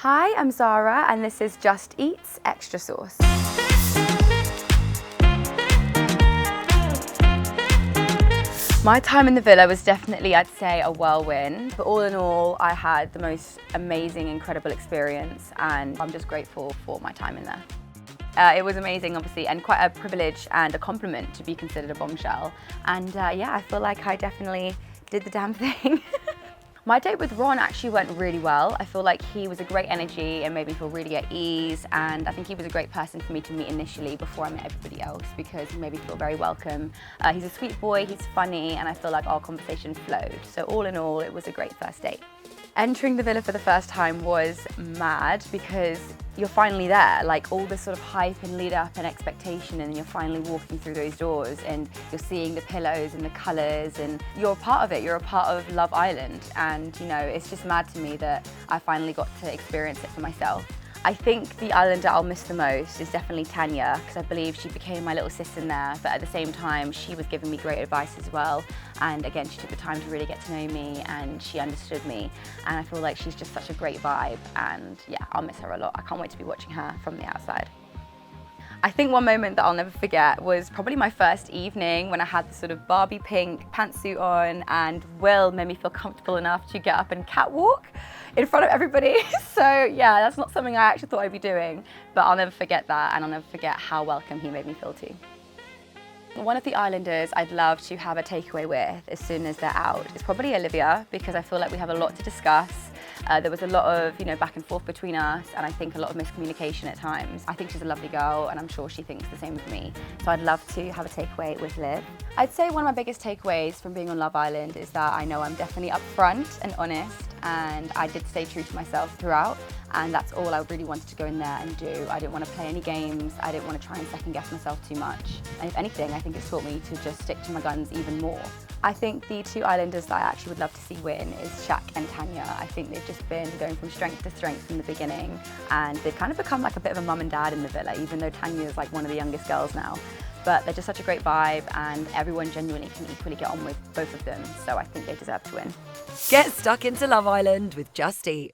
Hi, I'm Zara and this is Just Eat's Extra Sauce. My time in the villa was definitely, I'd say, a whirlwind, but all in all, I had the most amazing, incredible experience, and I'm just grateful for my time in there. It was amazing, obviously, and quite a privilege and a compliment to be considered a bombshell. And yeah, I feel like I definitely did the damn thing. My date with Ron actually went really well. I feel like he was a great energy and made me feel really at ease, and I think he was a great person for me to meet initially before I met everybody else because he made me feel very welcome. He's a sweet boy, he's funny, and I feel like our conversation flowed. So all in all, it was a great first date. Entering the villa for the first time was mad because you're finally there, like all this sort of hype and lead up and expectation, and you're finally walking through those doors and you're seeing the pillows and the colours and you're a part of it, you're a part of Love Island, and you know, it's just mad to me that I finally got to experience it for myself. I think the islander I'll miss the most is definitely Tanya, because I believe she became my little sis in there, but at the same time she was giving me great advice as well, and again she took the time to really get to know me and she understood me, and I feel like she's just such a great vibe, and yeah, I'll miss her a lot. I can't wait to be watching her from the outside. I think one moment that I'll never forget was probably my first evening when I had the sort of Barbie pink pantsuit on and Will made me feel comfortable enough to get up and catwalk in front of everybody. So yeah, that's not something I actually thought I'd be doing, but I'll never forget that, and I'll never forget how welcome he made me feel too. One of the islanders I'd love to have a takeaway with as soon as they're out is probably Olivia, because I feel like we have a lot to discuss. There was a lot of, back and forth between us, and I think a lot of miscommunication at times. I think she's a lovely girl, and I'm sure she thinks the same of me. So I'd love to have a takeaway with Liv. I'd say one of my biggest takeaways from being on Love Island is that I know I'm definitely upfront and honest, and I did stay true to myself throughout, and that's all I really wanted to go in there and do. I didn't want to play any games, I didn't want to try and second guess myself too much. And if anything, I think it's taught me to just stick to my guns even more. I think the two islanders that I actually would love to see win is Shaq and Tanya. I think they've just been going from strength to strength from the beginning, and they've kind of become like a bit of a mum and dad in the villa, even though Tanya is like one of the youngest girls now. But they're just such a great vibe, and everyone genuinely can equally get on with both of them, so I think they deserve to win. Get stuck into Love Island with Just Eat.